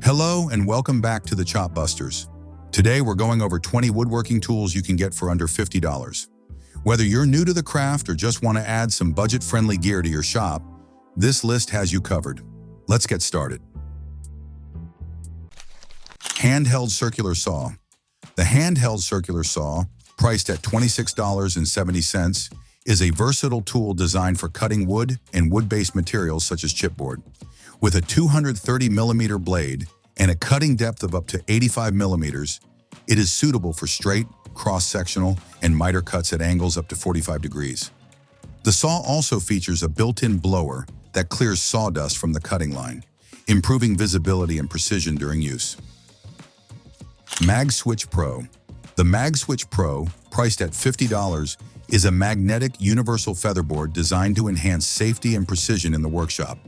Hello and welcome back to the Chop Busters. Today we're going over 20 woodworking tools you can get for under $50. Whether you're new to the craft or just want to add some budget-friendly gear to your shop, this list has you covered. Let's get started. Handheld circular saw. The handheld circular saw, priced at $26.70, is a versatile tool designed for cutting wood and wood-based materials such as chipboard. With a 230mm blade and a cutting depth of up to 85mm, it is suitable for straight, cross-sectional, and miter cuts at angles up to 45 degrees. The saw also features a built-in blower that clears sawdust from the cutting line, improving visibility and precision during use. Magswitch Pro. The Magswitch Pro, priced at $50, is a magnetic universal featherboard designed to enhance safety and precision in the workshop.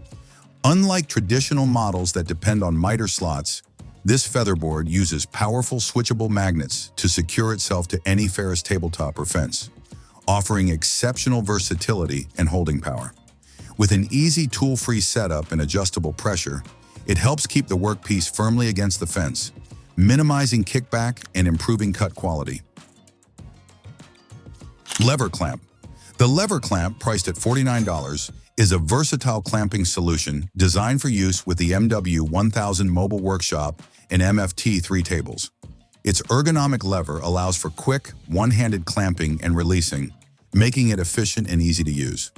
Unlike traditional models that depend on miter slots, this featherboard uses powerful switchable magnets to secure itself to any ferrous tabletop or fence, offering exceptional versatility and holding power. With an easy tool-free setup and adjustable pressure, it helps keep the workpiece firmly against the fence, minimizing kickback and improving cut quality. Lever clamp. The lever clamp, priced at $49, is a versatile clamping solution designed for use with the MW1000 mobile workshop and MFT3 tables. Its ergonomic lever allows for quick, one-handed clamping and releasing, making it efficient and easy to use.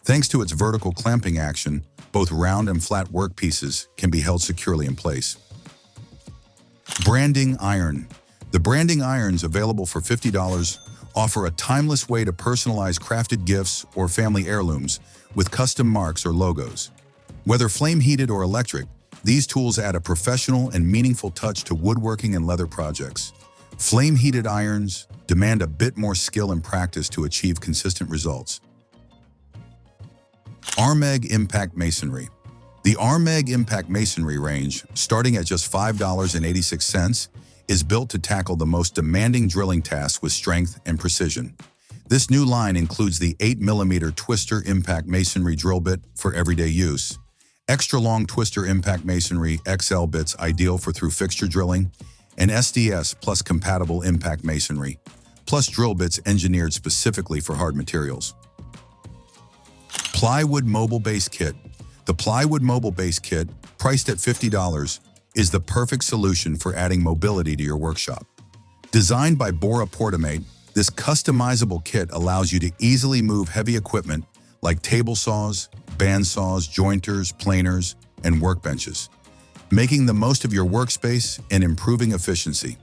Thanks to its vertical clamping action, both round and flat workpieces can be held securely in place. Branding iron. The branding irons, available for $50, offer a timeless way to personalize crafted gifts or family heirlooms with custom marks or logos. Whether flame-heated or electric, these tools add a professional and meaningful touch to woodworking and leather projects. Flame-heated irons demand a bit more skill and practice to achieve consistent results. Armeg Impact Masonry. The Armeg Impact Masonry range, starting at just $5.86, is built to tackle the most demanding drilling tasks with strength and precision. This new line includes the 8mm Twister Impact Masonry drill bit for everyday use, extra-long Twister Impact Masonry XL bits ideal for through fixture drilling, and SDS Plus compatible Impact Masonry, plus drill bits engineered specifically for hard materials. Plywood Mobile Base Kit. The Plywood Mobile Base Kit, priced at $50, is the perfect solution for adding mobility to your workshop. Designed by Bora Portamate, this customizable kit allows you to easily move heavy equipment like table saws, bandsaws, jointers, planers, and workbenches, making the most of your workspace and improving efficiency.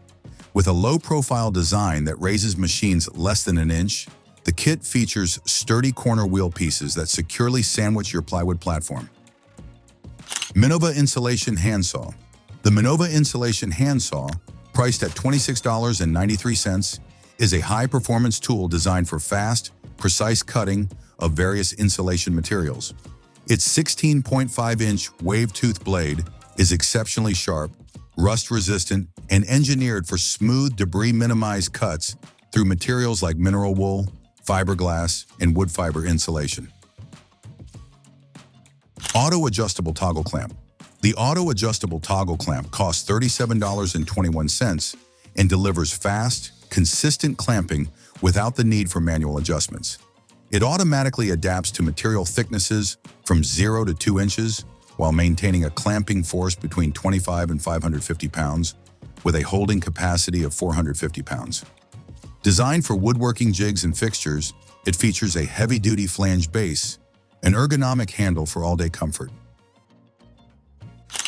With a low-profile design that raises machines less than an inch, the kit features sturdy corner wheel pieces that securely sandwich your plywood platform. MINOVA Insulation Handsaw. The MINOVA Insulation Handsaw, priced at $26.93, is a high-performance tool designed for fast, precise cutting of various insulation materials. Its 16.5-inch wave-tooth blade is exceptionally sharp, rust-resistant, and engineered for smooth, debris-minimized cuts through materials like mineral wool, fiberglass, and wood fiber insulation. Auto-adjustable toggle clamp. The auto-adjustable toggle clamp costs $37.21 and delivers fast, consistent clamping without the need for manual adjustments. It automatically adapts to material thicknesses from 0 to 2 inches while maintaining a clamping force between 25 and 550 pounds with a holding capacity of 450 pounds. Designed for woodworking jigs and fixtures, it features a heavy-duty flange base, an ergonomic handle for all-day comfort.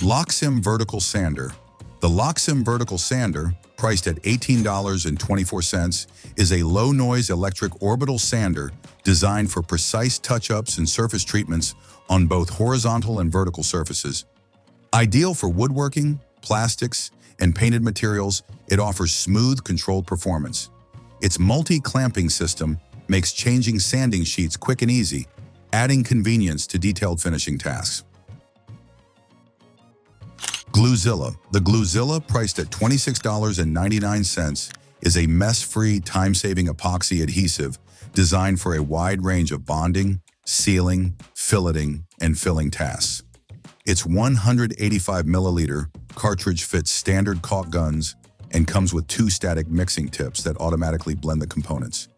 Loxam Vertical Sander. The Loxam Vertical Sander, priced at $18.24, is a low-noise electric orbital sander designed for precise touch-ups and surface treatments on both horizontal and vertical surfaces. Ideal for woodworking, plastics, and painted materials, it offers smooth, controlled performance. Its multi-clamping system makes changing sanding sheets quick and easy, adding convenience to detailed finishing tasks. GlueZilla. The GlueZilla, priced at $26.99, is a mess-free, time-saving epoxy adhesive designed for a wide range of bonding, sealing, filleting, and filling tasks. Its 185 milliliter cartridge fits standard caulk guns and comes with 2 static mixing tips that automatically blend the components.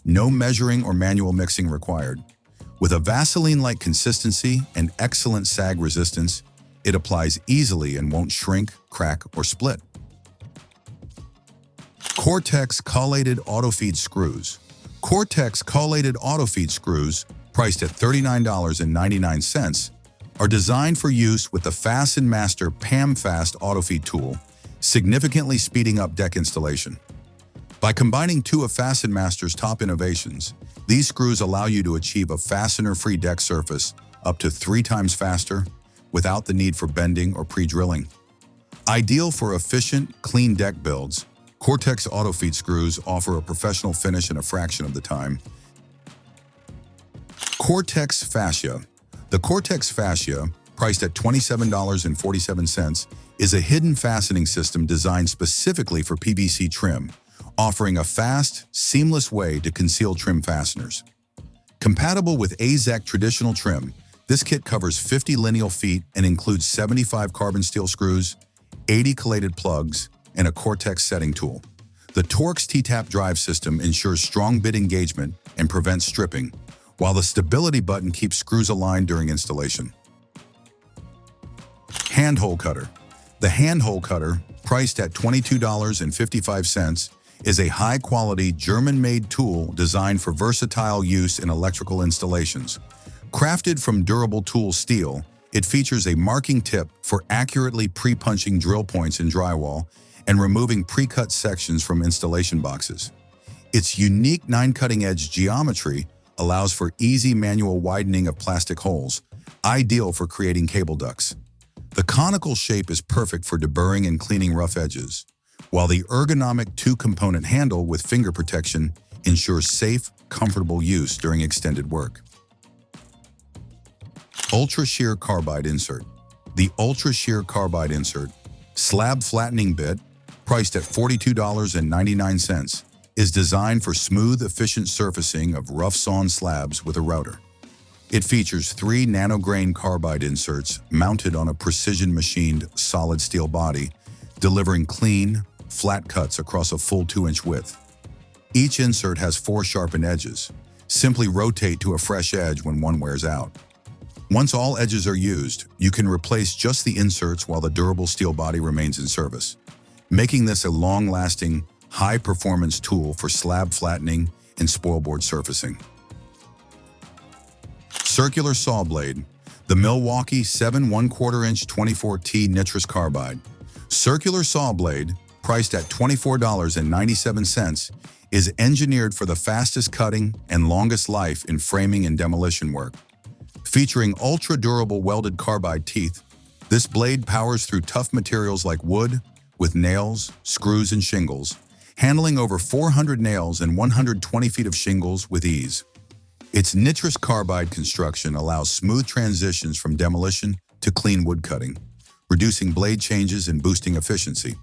No measuring or manual mixing required. With a Vaseline-like consistency and excellent sag resistance, it applies easily and won't shrink, crack, or split. Cortex Collated AutoFeed Screws. Cortex Collated AutoFeed Screws, priced at $39.99, are designed for use with the Fasten Master PAM-Fast AutoFeed tool, significantly speeding up deck installation. By combining 2 of Fasten Master's top innovations, these screws allow you to achieve a fastener-free deck surface up to 3 times faster without the need for bending or pre-drilling. Ideal for efficient, clean deck builds, Cortex AutoFeed screws offer a professional finish in a fraction of the time. Cortex FASCIA. The Cortex FASCIA, priced at $27.47, is a hidden fastening system designed specifically for PVC trim, offering a fast, seamless way to conceal trim fasteners. Compatible with AZEK traditional trim, this kit covers 50 lineal feet and includes 75 carbon steel screws, 80 collated plugs, and a Cortex setting tool. The Torx T-Tap drive system ensures strong bit engagement and prevents stripping, while the stability button keeps screws aligned during installation. Handhole cutter. The handhole cutter, priced at $22.55, is a high-quality German-made tool designed for versatile use in electrical installations. Crafted from durable tool steel, it features a marking tip for accurately pre-punching drill points in drywall and removing pre-cut sections from installation boxes. Its unique 9-cutting-edge geometry allows for easy manual widening of plastic holes, ideal for creating cable ducts. The conical shape is perfect for deburring and cleaning rough edges, while the ergonomic 2-component handle with finger protection ensures safe, comfortable use during extended work. Ultra Shear Carbide Insert. The Ultra Shear Carbide Insert, slab flattening bit, priced at $42.99, is designed for smooth, efficient surfacing of rough-sawn slabs with a router. It features 3 nanograin carbide inserts mounted on a precision-machined solid steel body, delivering clean, flat cuts across a full 2-inch width. Each insert has 4 sharpened edges. Simply rotate to a fresh edge when one wears out. Once all edges are used, you can replace just the inserts while the durable steel body remains in service, making this a long-lasting, high-performance tool for slab flattening and spoilboard surfacing. Circular Saw Blade. The Milwaukee 7 1/4-inch 24T nitrous carbide. Circular saw blade, priced at $24.97, is engineered for the fastest cutting and longest life in framing and demolition work. Featuring ultra-durable welded carbide teeth, this blade powers through tough materials like wood, with nails, screws, and shingles, handling over 400 nails and 120 feet of shingles with ease. Its nitrous carbide construction allows smooth transitions from demolition to clean wood cutting, reducing blade changes and boosting efficiency.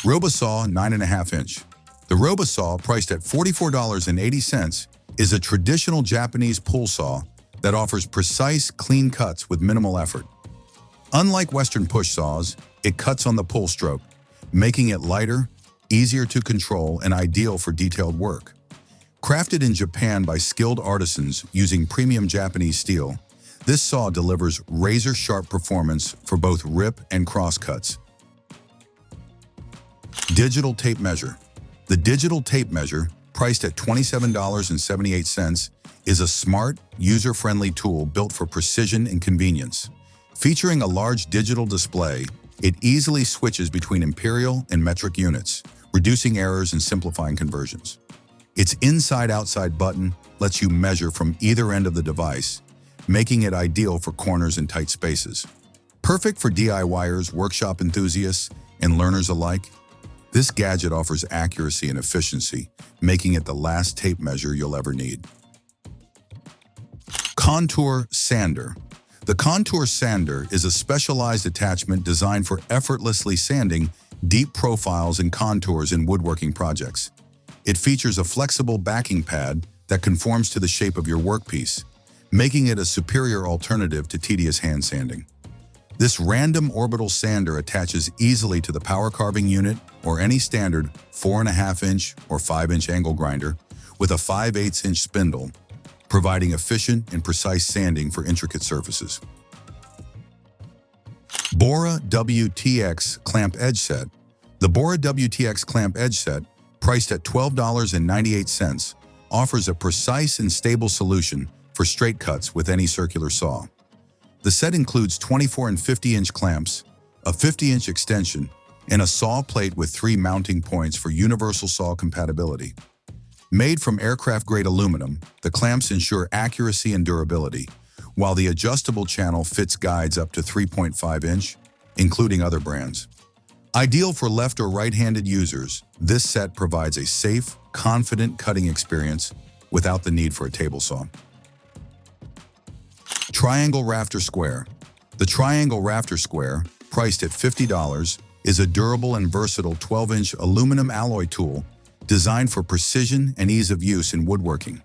Ryoba Saw 9.5-inch. The Ryoba Saw, priced at $44.80, is a traditional Japanese pull saw that offers precise, clean cuts with minimal effort. Unlike Western push saws, it cuts on the pull stroke, making it lighter, easier to control, and ideal for detailed work. Crafted in Japan by skilled artisans using premium Japanese steel, this saw delivers razor-sharp performance for both rip and cross cuts. Digital tape measure. The digital tape measure, priced at $27.78, is a smart, user-friendly tool built for precision and convenience. Featuring a large digital display, it easily switches between imperial and metric units, reducing errors and simplifying conversions. Its inside-outside button lets you measure from either end of the device, making it ideal for corners and tight spaces. Perfect for DIYers, workshop enthusiasts, and learners alike, this gadget offers accuracy and efficiency, making it the last tape measure you'll ever need. Contour Sander. The Contour Sander is a specialized attachment designed for effortlessly sanding deep profiles and contours in woodworking projects. It features a flexible backing pad that conforms to the shape of your workpiece, making it a superior alternative to tedious hand sanding. This random orbital sander attaches easily to the power carving unit or any standard 4.5-inch or 5-inch angle grinder with a 5/8-inch spindle, providing efficient and precise sanding for intricate surfaces. Bora WTX Clamp Edge Set. The Bora WTX Clamp Edge Set, priced at $12.98, offers a precise and stable solution for straight cuts with any circular saw. The set includes 24 and 50-inch clamps, a 50-inch extension, and a saw plate with 3 mounting points for universal saw compatibility. Made from aircraft-grade aluminum, the clamps ensure accuracy and durability, while the adjustable channel fits guides up to 3.5-inch, including other brands. Ideal for left or right-handed users, this set provides a safe, confident cutting experience without the need for a table saw. Triangle Rafter Square. The Triangle Rafter Square, priced at $50, is a durable and versatile 12-inch aluminum alloy tool designed for precision and ease of use in woodworking.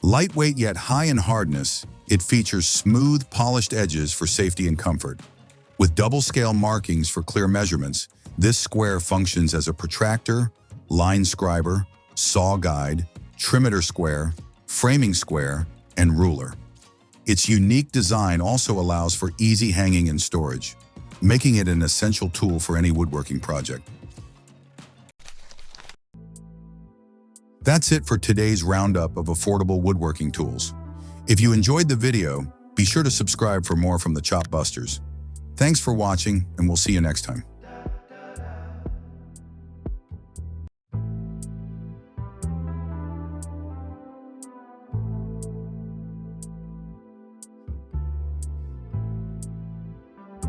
Lightweight yet high in hardness, it features smooth, polished edges for safety and comfort. With double-scale markings for clear measurements, this square functions as a protractor, line scriber, saw guide, trimeter square, framing square, and ruler. Its unique design also allows for easy hanging and storage, making it an essential tool for any woodworking project. That's it for today's roundup of affordable woodworking tools. If you enjoyed the video, be sure to subscribe for more from the Chop Busters. Thanks for watching, and we'll see you next time.